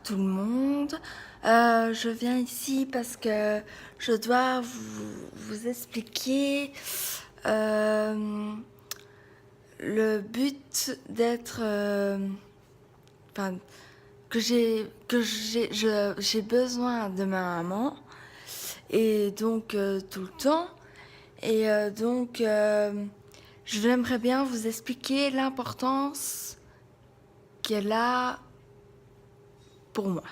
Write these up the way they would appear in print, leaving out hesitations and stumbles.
tout le monde. Je viens ici parce que je dois vous expliquer le but d'être... Enfin, j'ai besoin de ma maman et donc tout le temps. Et j'aimerais bien vous expliquer l'importance qu'elle a pour moi.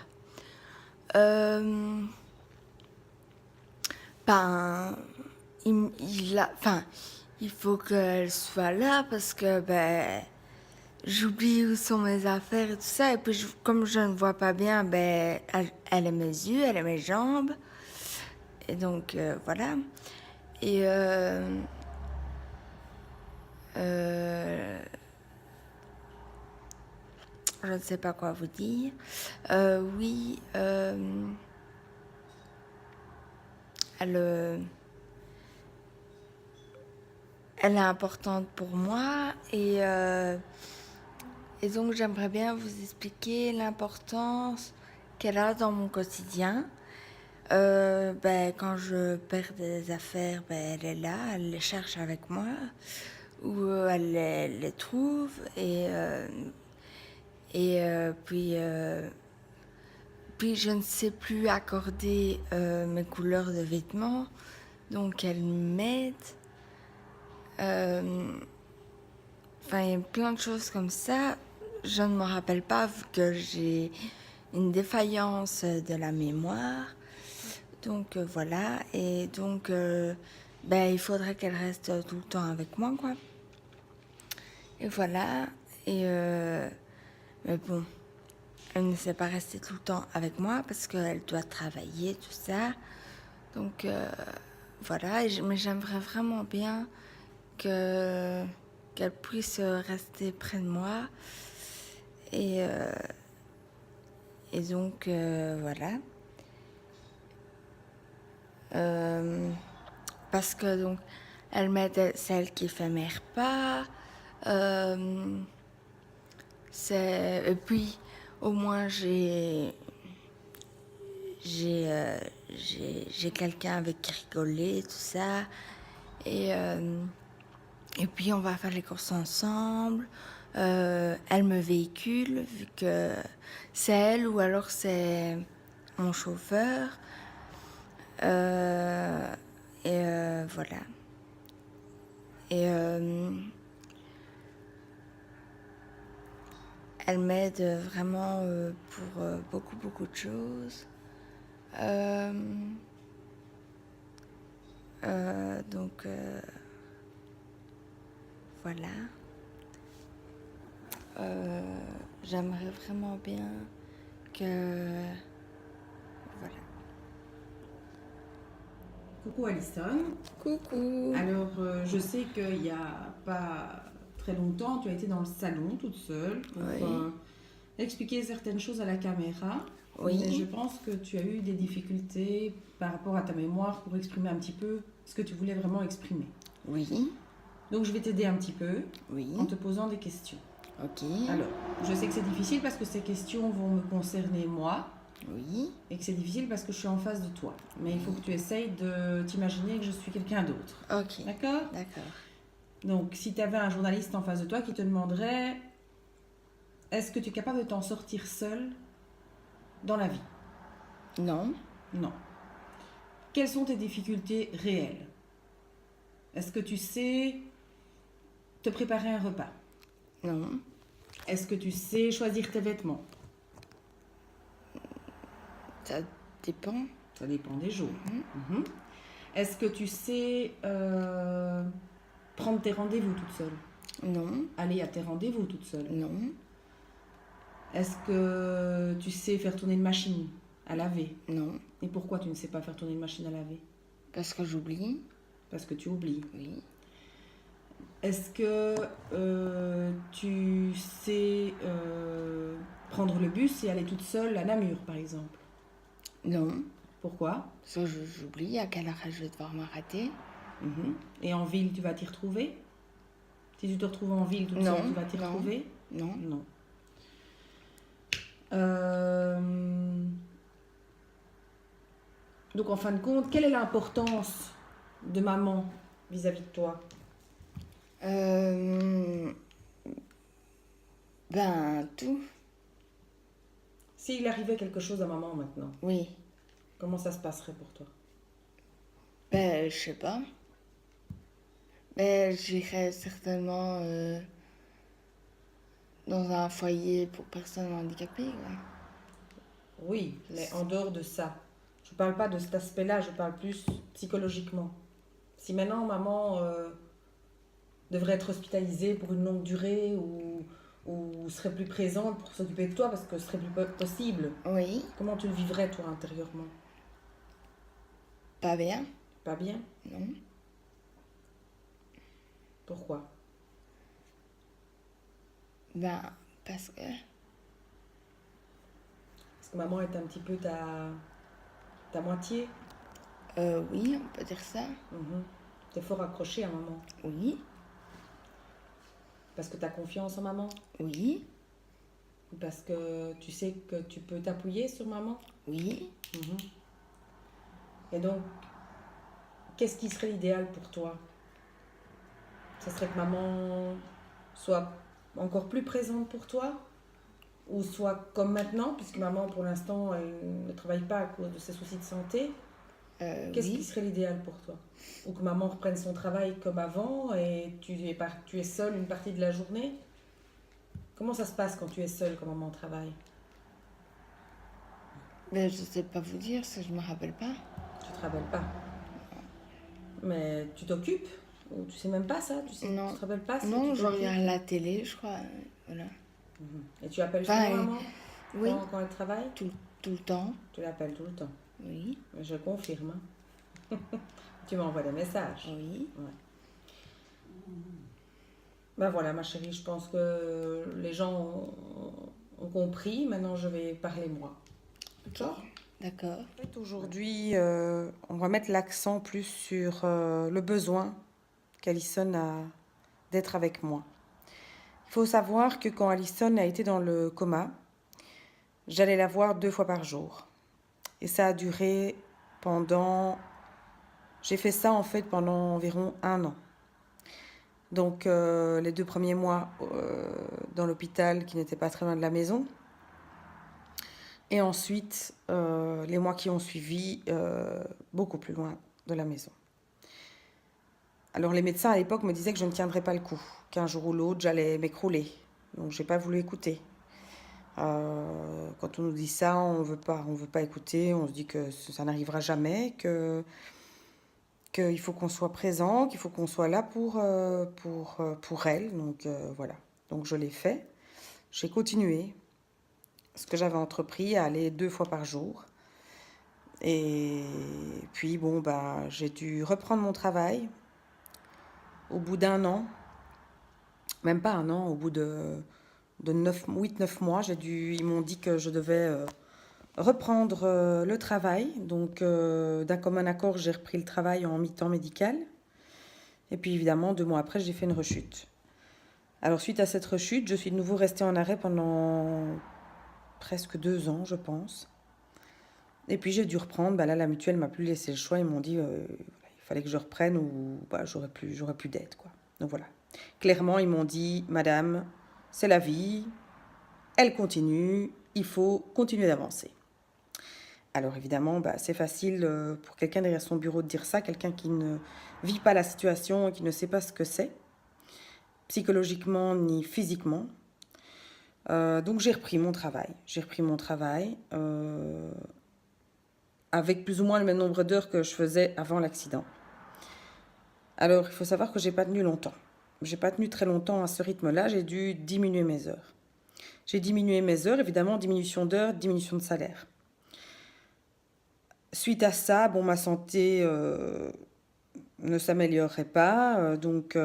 Ben, il faut qu'elle soit là parce que j'oublie où sont mes affaires et tout ça. Et puis comme je ne vois pas bien, elle est mes yeux, elle est mes jambes. Et donc voilà. Et je ne sais pas quoi vous dire. Oui, elle est importante pour moi et donc j'aimerais bien vous expliquer l'importance qu'elle a dans mon quotidien. Quand je perds des affaires, elle est là, elle les cherche avec moi ou elle les trouve puis je ne sais plus accorder mes couleurs de vêtements, donc elle m'aide. Il y a plein de choses comme ça. Je ne me rappelle pas vu que j'ai une défaillance de la mémoire. Donc voilà. Et donc, il faudrait qu'elle reste tout le temps avec moi, quoi. Et voilà. Et mais bon, elle ne sait pas rester tout le temps avec moi parce qu'elle doit travailler, tout ça. Donc voilà. Mais j'aimerais vraiment bien qu'elle puisse rester près de moi. Et donc, voilà. Parce que, donc, elle m'aide, celle qui fait mes repas. Et puis, au moins, j'ai quelqu'un avec qui rigoler, tout ça. Et puis on va faire les courses ensemble. Elle me véhicule vu que c'est elle ou alors c'est mon chauffeur. Voilà. Et elle m'aide vraiment pour beaucoup de choses. Donc voilà. J'aimerais vraiment bien que... Voilà. Coucou Alison. Coucou. Alors, je sais qu'il n'y a pas très longtemps, tu as été dans le salon toute seule pour expliquer certaines choses à la caméra. Oui. Mais je pense que tu as eu des difficultés par rapport à ta mémoire pour exprimer un petit peu ce que tu voulais vraiment exprimer. Oui. Donc, je vais t'aider un petit peu en te Oui. posant des questions. Ok. Alors, je sais que c'est difficile parce que ces questions vont me concerner moi. Oui. Et que c'est difficile parce que je suis en face de toi. Mais il faut que tu essayes de t'imaginer que je suis quelqu'un d'autre. Ok. D'accord ? D'accord. Donc, si tu avais un journaliste en face de toi qui te demanderait est-ce que tu es capable de t'en sortir seul dans la vie ? Non. Non. Quelles sont tes difficultés réelles ? Est-ce que tu sais te préparer un repas ? Non. Est-ce que tu sais choisir tes vêtements ? Ça dépend. Ça dépend des jours. Est-ce que tu sais prendre tes rendez-vous toute seule ? Non. Aller à tes rendez-vous toute seule ? Non. Est-ce que tu sais faire tourner une machine à laver ? Non. Et pourquoi tu ne sais pas faire tourner une machine à laver ? Parce que j'oublie. Parce que tu oublies. Oui. Est-ce que tu sais prendre le bus et aller toute seule à Namur, par exemple ? Non. Pourquoi ? Parce que j'oublie à quelle heure je vais devoir m'arrêter. Et en ville, tu vas t'y retrouver ? Si tu te retrouves en ville toute seule, tu vas t'y retrouver ? Non. Non. Euh, Donc, en fin de compte, quelle est l'importance de maman vis-à-vis de toi? Euh, ben, tout. S'il arrivait quelque chose à maman maintenant, Oui. comment ça se passerait pour toi? Ben, je sais pas. Ben, j'irais certainement dans un foyer pour personnes handicapées, ouais. Oui, mais en dehors de ça, je ne parle pas de cet aspect-là, je parle plus psychologiquement. Si maintenant maman devrait être hospitalisée pour une longue durée ou serait plus présente pour s'occuper de toi parce que ce serait plus possible, Oui, comment tu le vivrais toi intérieurement? pas bien, Pas bien? non. Pourquoi? Ben, parce que, Parce que maman est un petit peu ta moitié. oui, on peut dire ça. Mhm. T'es fort accroché à maman. Oui, Parce que t'as confiance en maman. oui, Ou parce que tu sais que tu peux t'appuyer sur maman. oui. Mhm. Et donc, qu'est-ce qui serait idéal pour toi? Ce serait que maman soit encore plus présente pour toi? Ou soit comme maintenant, puisque maman pour l'instant elle ne travaille pas à cause de ses soucis de santé. Qu'est-ce qui Oui. serait l'idéal pour toi? Ou que maman reprenne son travail comme avant et tu es seule une partie de la journée? Comment ça se passe quand tu es seule quand maman travaille? Ben, je sais pas vous dire, ça, je me rappelle pas. Tu te rappelles pas. Mais tu t'occupes? Ou tu sais même pas ça? Tu Non, te rappelles pas si tu non, je t'occupes? regarde la télé, je crois. Voilà. Mhm. Et tu appelles souvent Enfin, maman oui, quand elle travaille? tout, tout le temps. Tu l'appelles tout le temps. Oui, Je confirme, hein. Tu m'envoies des messages. oui. Ouais. Ben voilà, ma chérie, je pense que les gens ont compris. Maintenant, je vais parler moi. D'accord? D'accord. En fait, aujourd'hui, on va mettre l'accent plus sur le besoin qu'Alison a d'être avec moi. Il faut savoir que quand Alison a été dans le coma, j'allais la voir 2 fois par jour. Et ça a duré pendant... J'ai fait ça en fait pendant environ 1 an. Donc les 2 premiers mois dans l'hôpital qui n'était pas très loin de la maison. Et ensuite, les mois qui ont suivi, beaucoup plus loin de la maison. Alors les médecins à l'époque me disaient que je ne tiendrais pas le coup, qu'un jour ou l'autre j'allais m'écrouler. Donc j'ai pas voulu écouter. Quand on nous dit ça, on veut pas écouter. On se dit que ça n'arrivera jamais, qu'il faut qu'on soit présent, qu'il faut qu'on soit là pour elle. Donc voilà. Donc je l'ai fait. J'ai continué ce que j'avais entrepris à aller 2 fois par jour. Et puis bon, bah, j'ai dû reprendre mon travail au bout d'1 an. Même pas 1 an, au bout de 8-9 mois, ils m'ont dit que je devais reprendre le travail. Donc, d'un commun accord, j'ai repris le travail en mi-temps médical. Et puis, évidemment, 2 mois après, j'ai fait une rechute. Alors, suite à cette rechute, je suis de nouveau restée en arrêt pendant presque 2 ans, je pense. Et puis, j'ai dû reprendre. Bah, là, la mutuelle m'a plus laissé le choix. Ils m'ont dit il fallait que je reprenne ou bah, j'aurais plus d'aide, quoi. Donc, voilà. Clairement, ils m'ont dit madame, c'est la vie, elle continue, il faut continuer d'avancer. Alors évidemment, bah, c'est facile pour quelqu'un derrière son bureau de dire ça, quelqu'un qui ne vit pas la situation et qui ne sait pas ce que c'est, psychologiquement ni physiquement. Donc j'ai repris mon travail. J'ai repris mon travail avec plus ou moins le même nombre d'heures que je faisais avant l'accident. Alors il faut savoir que j'ai pas tenu longtemps. J'ai pas tenu très longtemps à ce rythme-là, j'ai dû diminuer mes heures. J'ai diminué mes heures, évidemment, diminution d'heures, diminution de salaire. Suite à ça, bon, ma santé ne s'améliorerait pas, donc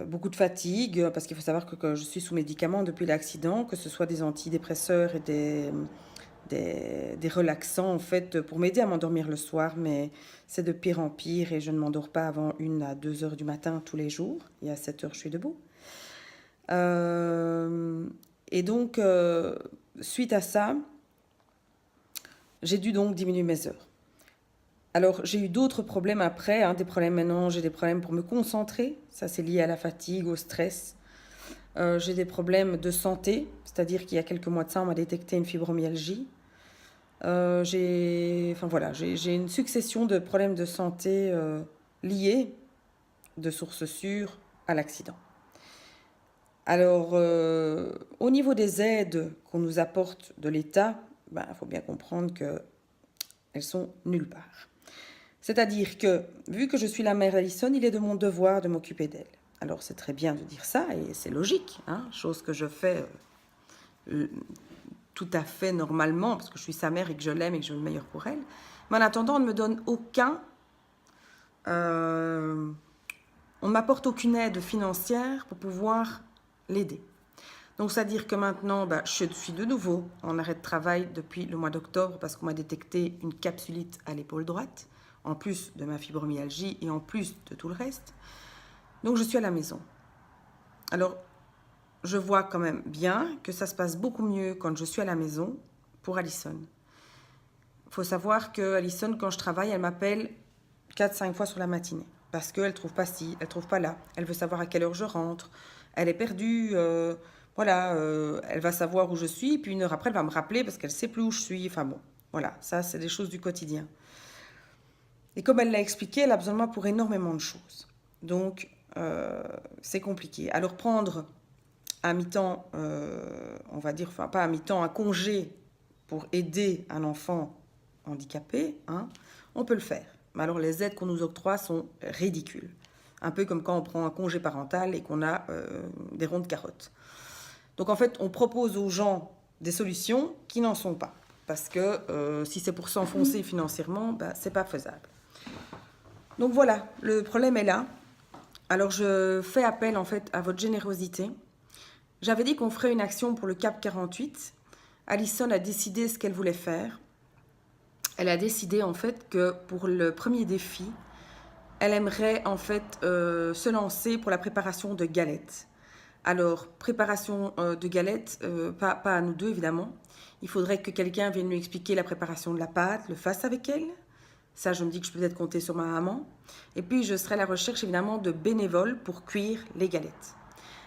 beaucoup de fatigue, parce qu'il faut savoir que je suis sous médicaments depuis l'accident, que ce soit des antidépresseurs et des relaxants, en fait, pour m'aider à m'endormir le soir, mais c'est de pire en pire et je ne m'endors pas avant 1 à 2 heures du matin tous les jours, et à 7 heures, je suis debout. Et donc, suite à ça, j'ai dû donc diminuer mes heures. Alors, j'ai eu d'autres problèmes après, hein, des problèmes maintenant, j'ai des problèmes pour me concentrer, ça c'est lié à la fatigue, au stress. J'ai des problèmes de santé, c'est-à-dire qu'il y a quelques mois de ça, on m'a détecté une fibromyalgie. Enfin voilà, j'ai une succession de problèmes de santé liés, de sources sûres, à l'accident. Alors, au niveau des aides qu'on nous apporte de l'État, ben, faut bien comprendre qu'elles sont nulle part. C'est-à-dire que, vu que je suis la mère d'Alison, il est de mon devoir de m'occuper d'elle. Alors, c'est très bien de dire ça, et c'est logique, hein, chose que je fais tout à fait normalement, parce que je suis sa mère et que je l'aime et que je veux le meilleur pour elle. Mais en attendant, on ne me donne on ne m'apporte aucune aide financière pour pouvoir l'aider. Donc, c'est-à-dire que maintenant, je suis de nouveau en arrêt de travail depuis le mois d'octobre parce qu'on m'a détecté une capsulite à l'épaule droite, en plus de ma fibromyalgie et en plus de tout le reste. Donc, je suis à la maison. Alors, je vois quand même bien que ça se passe beaucoup mieux quand je suis à la maison pour Alison. Il faut savoir que Alison, quand je travaille, elle m'appelle 4-5 fois sur la matinée parce qu'elle ne trouve pas ci, elle ne trouve pas là. Elle veut savoir à quelle heure je rentre. Elle est perdue. Elle va savoir où je suis. Puis une heure après, elle va me rappeler parce qu'elle ne sait plus où je suis. Enfin bon, voilà, ça, c'est des choses du quotidien. Et comme elle l'a expliqué, elle a besoin de moi pour énormément de choses. Donc, c'est compliqué. Alors, prendre à mi-temps, on va dire, enfin pas à mi-temps, un congé pour aider un enfant handicapé, hein, on peut le faire. Mais alors les aides qu'on nous octroie sont ridicules. Un peu comme quand on prend un congé parental et qu'on a des ronds de carottes. Donc en fait, on propose aux gens des solutions qui n'en sont pas. Parce que si c'est pour s'enfoncer financièrement, c'est pas faisable. Donc voilà, le problème est là. Alors je fais appel en fait à votre générosité. J'avais dit qu'on ferait une action pour le CAP 48. Alison a décidé ce qu'elle voulait faire. Elle a décidé en fait que pour le premier défi, elle aimerait en fait se lancer pour la préparation de galettes. Alors, préparation de galettes, pas à nous deux évidemment. Il faudrait que quelqu'un vienne lui expliquer la préparation de la pâte, le fasse avec elle. Ça, je me dis que je peux peut-être compter sur ma maman. Et puis, je serai à la recherche évidemment de bénévoles pour cuire les galettes.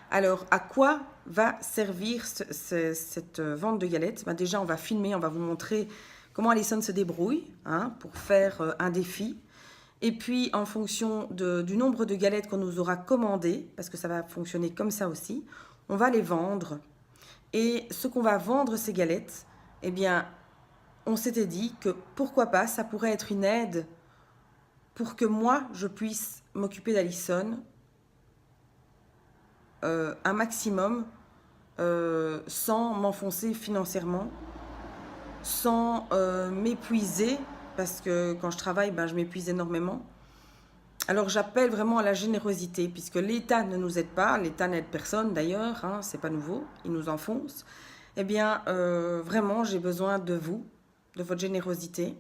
Alors, à quoi va servir cette vente de galettes? Déjà, on va filmer, on va vous montrer comment Alison se débrouille pour faire un défi. Et puis, en fonction du nombre de galettes qu'on nous aura commandées, parce que ça va fonctionner comme ça aussi, on va les vendre. Et ce qu'on va vendre, ces galettes, eh bien, on s'était dit que pourquoi pas, ça pourrait être une aide pour que moi, je puisse m'occuper d'Alison un maximum sans m'enfoncer financièrement, sans m'épuiser, parce que quand je travaille, je m'épuise énormément. Alors j'appelle vraiment à la générosité, puisque l'État ne nous aide pas, l'État n'aide personne d'ailleurs, c'est pas nouveau, il nous enfonce. Eh bien, vraiment, j'ai besoin de vous, de votre générosité.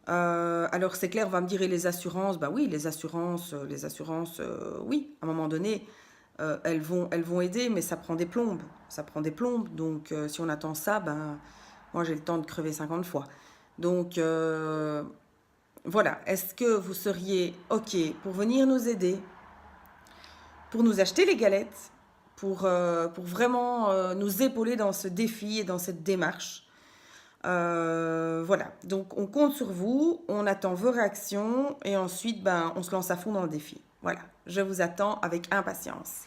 Alors c'est clair, on va me dire, et les assurances? Oui, les assurances, oui, à un moment donné, elles vont aider, mais ça prend des plombes. Ça prend des plombes, donc si on attend ça, moi j'ai le temps de crever 50 fois. Donc voilà, est-ce que vous seriez OK pour venir nous aider, pour nous acheter les galettes, pour vraiment nous épauler dans ce défi et dans cette démarche? Voilà, donc on compte sur vous, on attend vos réactions et ensuite on se lance à fond dans le défi. Voilà, je vous attends avec impatience.